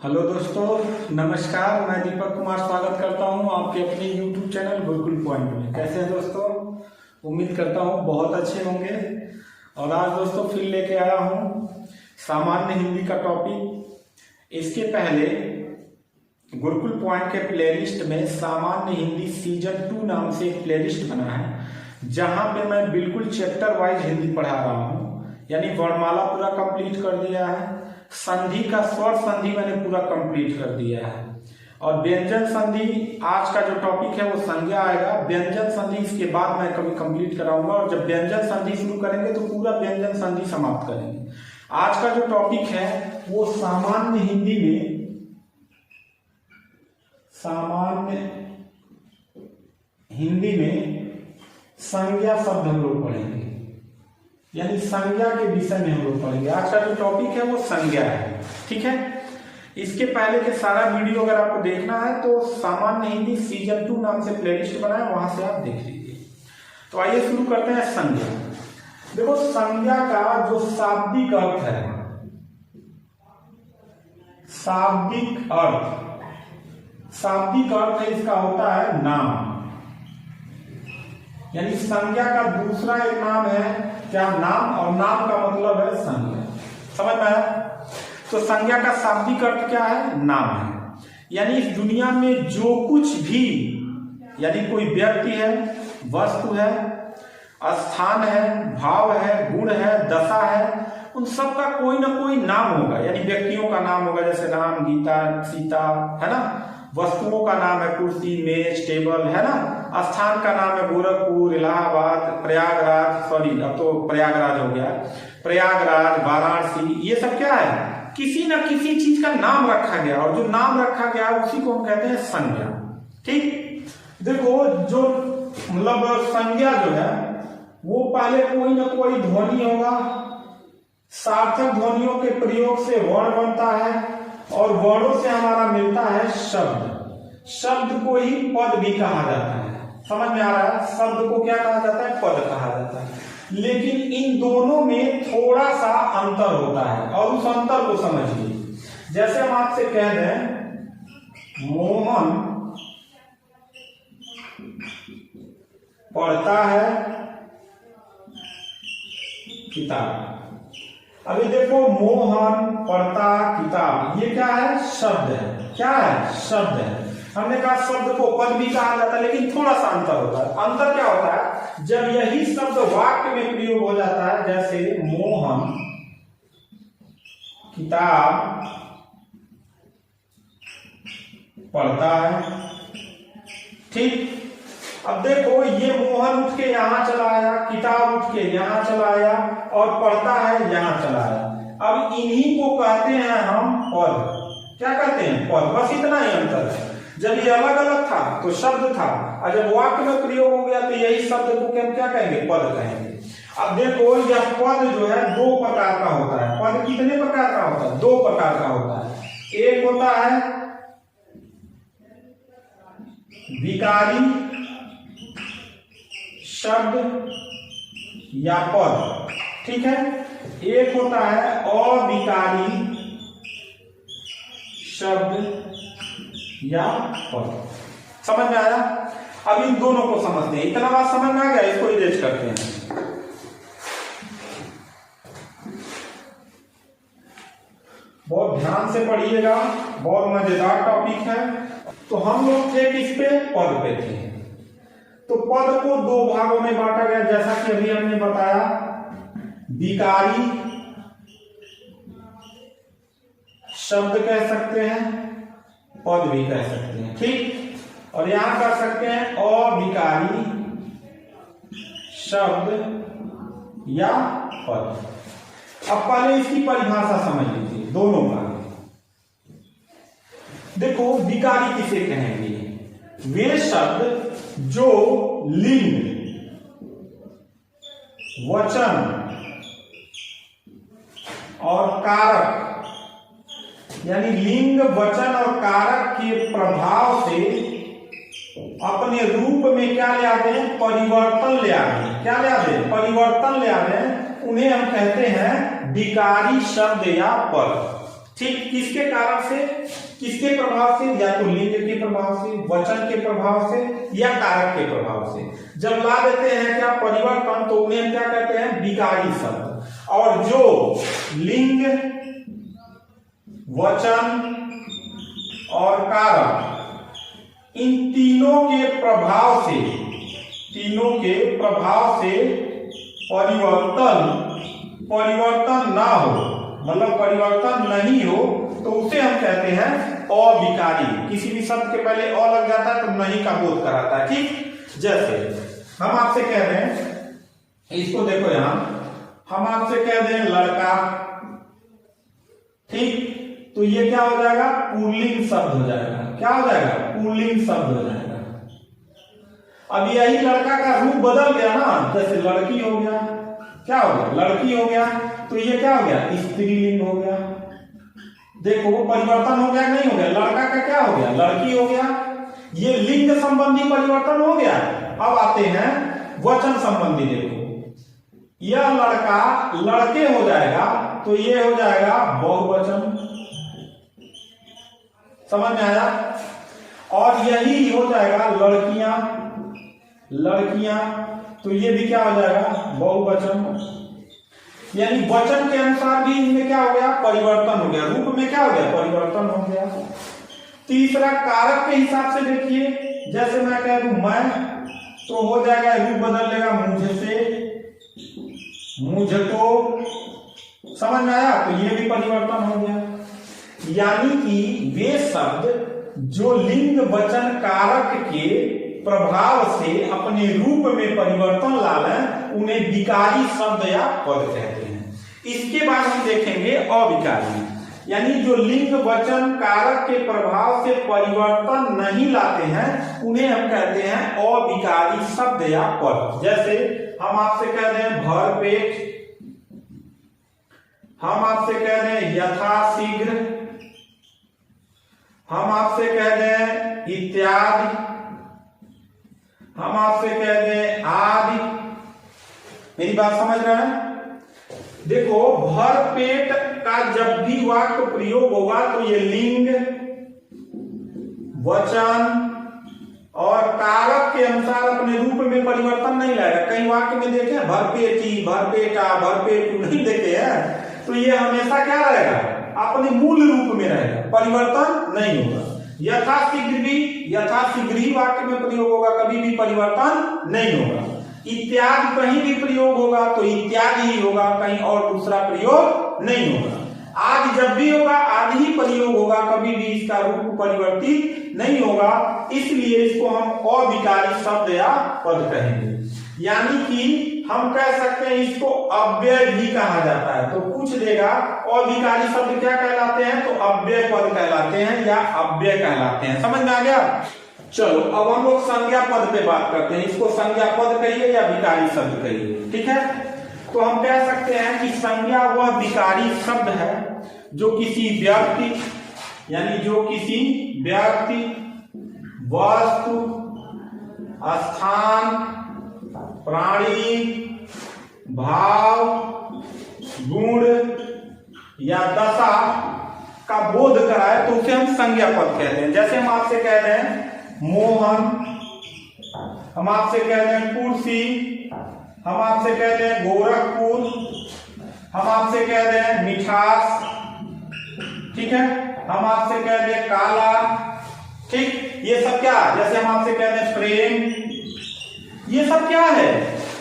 Hello दोस्तों, नमस्कार। मैं दीपक कुमार स्वागत करता हूं आपके अपने YouTube चैनल गुरुकुल पॉइंट में। कैसे हैं दोस्तों? उम्मीद करता हूं बहुत अच्छे होंगे। और आज दोस्तों फिर लेके आया हूं सामान्य हिंदी का टॉपिक। इसके पहले गुरुकुल पॉइंट के प्लेलिस्ट में सामान्य हिंदी सीजन 2 नाम से एक प्लेलिस्ट बना है, जहां पे मैं बिल्कुल चैप्टर वाइज हिंदी पढ़ा रहा हूं। यानी वर्णमाला पूरा कंप्लीट कर दिया है, संधि का स्वर संधि मैंने पूरा कंप्लीट कर दिया है, और व्यंजन संधि आज का जो टॉपिक है वो संज्ञा आएगा। व्यंजन संधि इसके बाद मैं कभी कंप्लीट कराऊंगा, और जब व्यंजन संधि शुरू करेंगे तो पूरा व्यंजन संधि समाप्त करेंगे। आज का जो टॉपिक है वो सामान्य हिंदी में संज्ञा शब्द हम लोग पढ़ेंगे, यानी संज्ञा के विषय में हम लोग पढ़ेंगे। आज का जो टॉपिक है वो संज्ञा है, ठीक है। इसके पहले के सारा वीडियो अगर आपको देखना है तो सामान्य हिंदी सीजन 2 नाम से प्लेलिस्ट बना है, वहां से आप देख लीजिए। तो आइए शुरू करते हैं संज्ञा। देखो, संज्ञा का जो शाब्दिक अर्थ है, शाब्दिक अर्थ इसका होता है नाम। यानी संज्ञा का दूसरा एक नाम है क्या? नाम। और नाम का मतलब है संज्ञा। समझ में आया? तो संज्ञा का शाब्दिक अर्थ क्या है? नाम है। यानी इस दुनिया में जो कुछ भी, यानी कोई व्यक्ति है, वस्तु है, स्थान है, भाव है, गुण है, दशा है, उन सब का कोई ना कोई नाम होगा। यानी व्यक्तियों का नाम होगा, जैसे राम, गीता, सीता, है ना। वस्तुओं का नाम है कुर्सी, मेज, टेबल, है ना। स्थान का नाम है गोरखपुर, इलाहाबाद, प्रयागराज, सॉरी अब तो प्रयागराज हो गया, प्रयागराज, वाराणसी। ये सब क्या है? किसी न किसी चीज का नाम रखा गया, और जो नाम रखा गया उसी को हम कहते हैं संज्ञा। ठीक। देखो, जो मतलब संज्ञा जो है वो पहले कोई ना कोई ध्वनि होगा, सार्थक ध्वनियों के प्रयोग से वर्ण बनता है, और वर्णों से हमारा मिलता है शब्द। शब्द को ही पद भी कहा जाता है। समझ में आ रहा है? शब्द को क्या कहा जाता है? पद कहा जाता है। लेकिन इन दोनों में थोड़ा सा अंतर होता है, और उस अंतर को समझिए। जैसे हम आपसे कह दें मोहन पढ़ता है किताब। अभी देखो, मोहन पढ़ता किताब, ये क्या है? शब्द है। क्या है? शब्द है। हमने कहा शब्द को पद भी कहा जाता है, लेकिन थोड़ा सा अंतर होता है। अंतर क्या होता है? जब यही शब्द वाक्य में प्रयोग हो जाता है, जैसे मोहन किताब पढ़ता है। ठीक। अब देखो, ये मोहन उठ के यहां चला आया, किताब उठ के यहां चला आया, और पढ़ता है यहां चला आया। अब इन्हीं को कहते हैं हम पद। क्या कहते हैं? पद। बस इतना ही अंतर है। जब ये अलग अलग था तो शब्द था, और जब वाक्य में प्रयोग हो गया तो यही शब्द को क्या कहेंगे? पद कहेंगे। अब देखो, यह पद जो है 2 प्रकार का होता है। पद कितने प्रकार का होता है? 2 प्रकार का होता है। एक होता है विकारी शब्द या पद, ठीक है। एक होता है अविकारी शब्द या पद। समझ में आया? अब इन दोनों को समझते हैं। इतना बात समझ में आ गया? इसको इरेज करते हैं। बहुत ध्यान से पढ़िएगा, बहुत मजेदार टॉपिक है। तो हम लोग थे किस पे? पद पे थे। तो पद को 2 भागों में बांटा गया, जैसा कि अभी हमने बताया। विकारी शब्द कह सकते हैं, पद भी कह सकते हैं, ठीक। और यहां कर सकते हैं अविकारी शब्द या पद। अब पहले इसकी परिभाषा समझ लीजिए दोनों का। देखो, विकारी किसे कहेंगे? वे शब्द जो लिंग, वचन और कारक, यानी लिंग, वचन और कारक के प्रभाव से अपने रूप में क्या ले आते हैं? परिवर्तन ले आते हैं। क्या ले आते हैं? परिवर्तन ले आते हैं। उन्हें हम कहते हैं विकारी शब्द या पद। ठीक, किसके कारण से? किसके प्रभाव से? या तो लिंग के प्रभाव से, वचन के प्रभाव से, या कारक के प्रभाव से। जब ला देते हैं क्या परिवर्तन, तो उन्हें हम क्या कहते हैं? विकारी शब्द। और जो लिंग, वचन और कारक इन तीनों के प्रभाव से परिवर्तन ना हो, मतलब परिवर्तन नहीं हो, तो उसे हम कहते हैं अविकारी। किसी भी शब्द के पहले अ लग जाता है तो नहीं का बोध कराता है, ठीक। जैसे हम आपसे कह रहे हैं, इसको देखो यहां, हम आपसे कह दें लड़का, ठीक, तो ये क्या हो जाएगा? पुल्लिंग शब्द हो जाएगा। क्या हो जाएगा? पुल्लिंग शब्द हो जाएगा। अब यही लड़का का रूप बदल गया ना, जैसे लड़की हो गया, क्या हो गया? लड़की हो गया, तो ये क्या हो गया? स्त्रीलिंग हो गया। देखो वो परिवर्तन हो गया, नहीं हो गया? लड़का का क्या हो गया? लड़की हो गया। ये लिंग संबंधी परिवर्तन हो गया। अब आते हैं वचन संबंधी। देखो यह लड़का लड़के हो जाएगा, तो ये हो जाएगा बहुवचन। समझ में आया? और यही हो जाएगा लड़कियां, तो ये भी क्या हो जाएगा? बहुवचन। यानी वचन के अनुसार भी इनमें क्या हो गया? परिवर्तन हो गया। रूप में क्या हो गया? परिवर्तन हो गया। तीसरा कारक के हिसाब से देखिए, जैसे मैं कह दूं मैं, तो हो जाएगा रूप बदल लेगा मुझे से मुझे तो। समझ में आया? तो ये भी परिवर्तन हो गया। यानी कि वे शब्द जो लिंग वचन कारक के प्रभाव से अपने रूप में परिवर्तन ला लें, उन्हें विकारी शब्द या पद कहते हैं। इसके बाद हम देखेंगे अविकारी, यानी जो लिंग वचन कारक के प्रभाव से परिवर्तन नहीं लाते हैं, उन्हें हम कहते हैं अविकारी शब्द या पद। जैसे हम आपसे कह रहे हैं भरपेट, हम आपसे कह रहे हैं यथाशीघ्र, हम आपसे कह रहे हैं इत्यादि, हम आपसे कह रहे हैं आदि। मेरी बात समझ रहे हैं? देखो भरपेट का जब भी वाक्य प्रयोग होगा तो ये लिंग, वचन और कारक के अनुसार अपने रूप में परिवर्तन नहीं लाएगा। कई वाक्य में देखे भरपेटी, भरपेटा, भरपेटू नहीं देखे हैं, तो ये हमेशा क्या रहेगा? अपने मूल रूप में रहेगा, परिवर्तन नहीं होगा। यथाशीघ्र ही वाक्य में प्रयोग होगा, कभी भी परिवर्तन नहीं होगा। इत्यादि कहीं भी प्रयोग होगा तो इत्यादि ही होगा, कहीं और दूसरा प्रयोग नहीं होगा। आदि जब भी होगा आदि ही प्रयोग होगा, कभी भी इसका रूप परिवर्तित नहीं होगा। इसलिए इसको हम अविकारी शब्द या पद कहेंगे। यानी कि हम कह सकते हैं इसको अव्यय भी कहा जाता है। तो पूछ देगा अविकारी शब्द क्या कहलाते हैं, तो अव्यय पद कहलाते हैं या अव्यय कहलाते हैं। समझ में आ गया? चलो अब हम लोग संज्ञा पद पे बात करते हैं। इसको संज्ञा पद कहिए या विकारी शब्द कहिए, ठीक है। तो हम कह सकते हैं कि संज्ञा वह विकारी शब्द है जो किसी व्यक्ति, यानी जो किसी व्यक्ति, वस्तु, स्थान, प्राणी, भाव, गुण या दशा का बोध कराए तो उसे हम संज्ञा पद कहते हैं। जैसे हम आपसे कह रहे हैं मोहन, हम आपसे कह रहे हैं कुर्सी, हम आपसे कह रहे हैं गोरखपुर, हम आपसे कह रहे हैं मिठास, ठीक है, हम आपसे कह रहे हैं काला, ठीक। ये सब क्या, जैसे हम आपसे कह रहे हैं प्रेम, ये सब क्या है?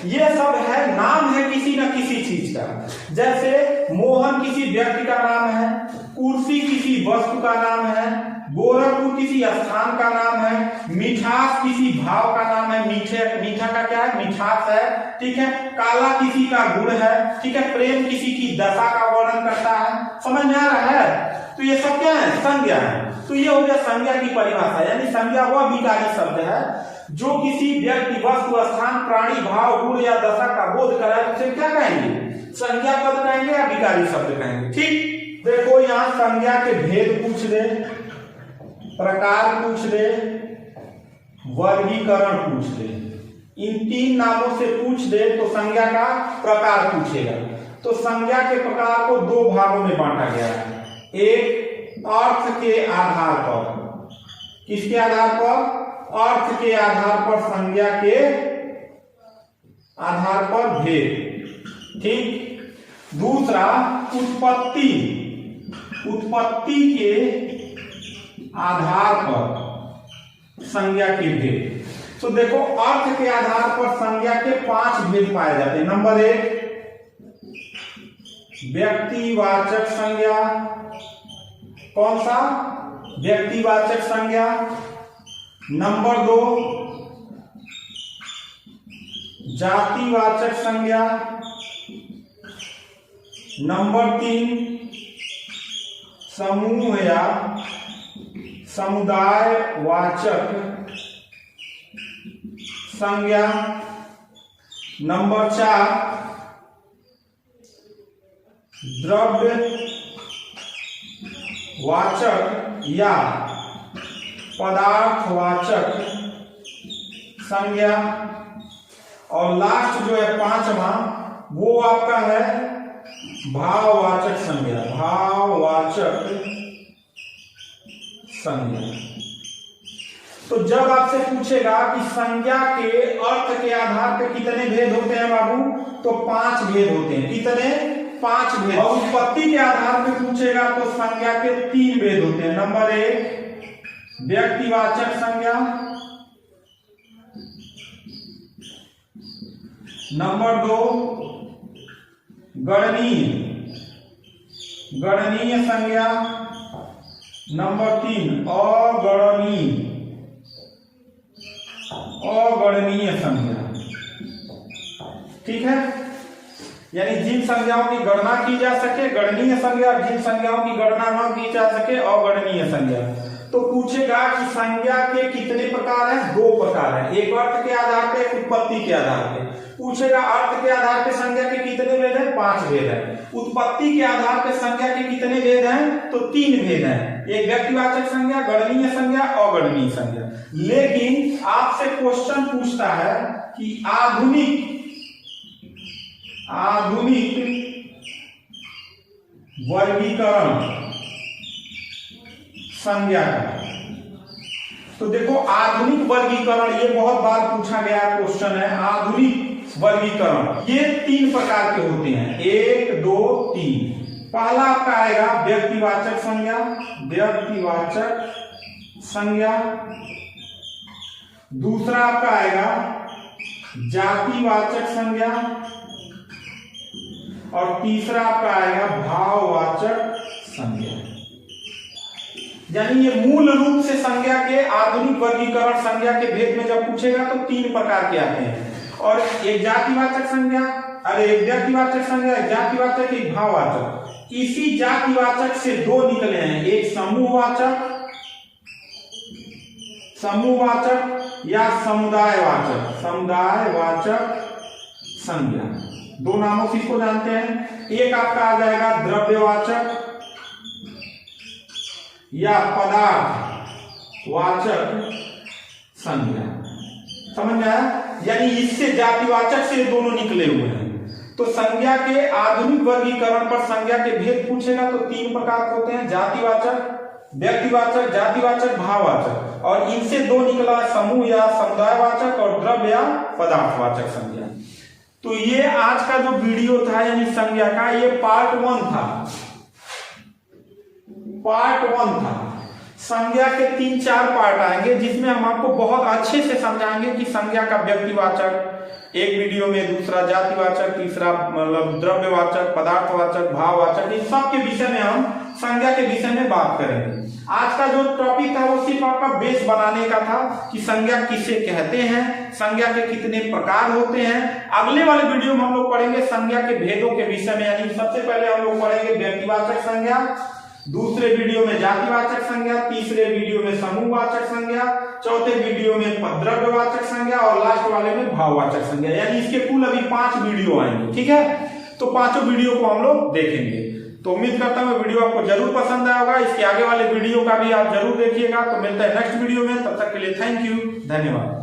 ये सब है नाम है किसी न किसी चीज का। जैसे मोहन किसी व्यक्ति का नाम है, कुर्सी किसी वस्तु का नाम है, गोरखपुर किसी स्थान का नाम है, मिठास किसी भाव का नाम है, मीठा का क्या है? मिठास है, ठीक है। काला किसी का गुण है, ठीक है। प्रेम किसी की दशा का वर्णन करता है। समझ में आ रहा है? तो ये सब क्या है? संज्ञा है। तो ये हो गया संज्ञा की परिभाषा। यानी संज्ञा वह विकारी शब्द है जो किसी व्यक्ति, वस्तु, स्थान, प्राणी, भाव, गुण या दशा का बोध कराए तो उसे क्या कहेंगे? संज्ञा पद कहेंगे या विकारी शब्द कहेंगे, ठीक। देखो यहां संज्ञा के भेद पूछ दे, प्रकार पूछ दे, वर्गीकरण पूछ दे। इन तीन नामों से पूछ दे तो संज्ञा का प्रकार पूछेगा। तो संज्ञा के प्रकार को दो भागों में बांटा गया है। एक अर्थ के आधार पर। किसके आधार पर? अर्थ के आधार पर, संज्ञा के आधार पर भेद। ठीक। दूसरा, उत्पत्ति, उत्पत्ति के आधार पर संज्ञा के भेद। तो देखो, अर्थ के आधार पर संज्ञा के 5 भेद पाए जाते हैं। नंबर 1, व्यक्तिवाचक संज्ञा। कौन सा? व्यक्तिवाचक संज्ञा। नंबर 2, जातिवाचक संज्ञा। नंबर 3, समूह या समुदाय वाचक संज्ञा। नंबर 4, द्रव्य वाचक या पदार्थवाचक संज्ञा। और लास्ट जो है 5वां, वो आपका है भाववाचक संज्ञा। भाववाचक संज्ञा। तो जब आपसे पूछेगा कि संज्ञा के अर्थ के आधार पे कितने भेद होते हैं बाबू, तो 5 भेद होते हैं। कितने? 5 भेद। और उत्पत्ति के आधार पे पूछेगा तो संज्ञा के 3 भेद होते हैं। नंबर 1, व्यक्तिवाचक संज्ञा। नंबर 2, गणनीय संज्ञा। नंबर 3, अगणनीय संज्ञा। ठीक है। यानी जिन संज्ञाओं की गणना की जा सके गणनीय संज्ञा, जिन संज्ञाओं की गणना न की जा सके अगणनीय संज्ञा। तो पूछेगा कि संज्ञा के कितने प्रकार हैं? 2 प्रकार हैं। एक अर्थ के आधार पे, एक उत्पत्ति के आधार पे। पूछेगा अर्थ के आधार पे संज्ञा के कितने भेद हैं? 5 भेद हैं। उत्पत्ति के आधार पे संज्ञा के कितने भेद हैं? तो 3 भेद हैं। एक व्यक्तिवाचक संज्ञा, गणनीय संज्ञा, अगणनीय संज्ञा। लेकिन आपसे क्वेश्चन पूछता है कि आधुनिक वर्गीकरण संज्ञा का। तो देखो, आधुनिक वर्गीकरण ये बहुत बार पूछा गया क्वेश्चन है। आधुनिक वर्गीकरण ये 3 प्रकार के होते हैं। 1, 2, 3। पहला आपका आएगा व्यक्तिवाचक संज्ञा। व्यक्तिवाचक संज्ञा। दूसरा आपका आएगा जातिवाचक संज्ञा। और तीसरा आपका आएगा भाववाचक संज्ञा। यानी ये मूल रूप से संज्ञा के आधुनिक वर्गीकरण संज्ञा के भेद में जब पूछेगा तो 3 प्रकार के आते हैं। और एक जातिवाचक संज्ञा, एक व्यक्तिवाचक संज्ञा, एक जातिवाचक, एक भाववाचक। इसी जातिवाचक से 2 निकले हैं, एक समूहवाचक या समुदायवाचक। समुदायवाचक संज्ञा 2 नामों से इसको जानते हैं। एक आपका आ जाएगा द्रव्यवाचक या पदार्थवाचक संज्ञा। समझ में आया? यानी इससे जातिवाचक से दोनों निकले हुए हैं। तो संज्ञा के आधुनिक वर्गीकरण पर संज्ञा के भेद पूछेगा तो 3 प्रकार होते हैं, जातिवाचक, व्यक्तिवाचक, जातिवाचक, भाववाचक। और इनसे 2 निकला, समूह या समुदायवाचक और द्रव्य या पदार्थवाचक संज्ञा। तो ये आज का जो वीडियो था यानी संज्ञा का, ये पार्ट 1 था। पार्ट 1 था। संज्ञा के 3-4 पार्ट आएंगे जिसमें हम आपको बहुत अच्छे से समझाएंगे कि संज्ञा का व्यक्तिवाचक एक वीडियो में, दूसरा जातिवाचक, तीसरा मतलब द्रव्यवाचक, पदार्थवाचक, भाववाचक, इन सब के विषय में हम संज्ञा के विषय में बात करेंगे। आज का जो टॉपिक था वो सिर्फ आपका बेस बनाने का था कि संज्ञा किसे कहते हैं, संज्ञा के कितने प्रकार होते हैं। अगले वाले वीडियो में हम लोग पढ़ेंगे संज्ञा के भेदों के विषय में। यानी सबसे पहले हम लोग पढ़ेंगे व्यक्तिवाचक संज्ञा, दूसरे वीडियो में जातिवाचक संज्ञा, तीसरे वीडियो में समूहवाचक संज्ञा, चौथे वीडियो में द्रव्यवाचक संज्ञा और लास्ट वाले में भाववाचक संज्ञा। यानी इसके कुल अभी 5 वीडियो आएंगे। ठीक है, तो 5 वीडियो को हम लोग देखेंगे। तो उम्मीद करता हूँ वीडियो आपको जरूर पसंद आया होगा। इसके आगे वाले वीडियो का भी आप जरूर देखिएगा। तो मिलता है नेक्स्ट वीडियो में, तब तक के लिए थैंक यू, धन्यवाद।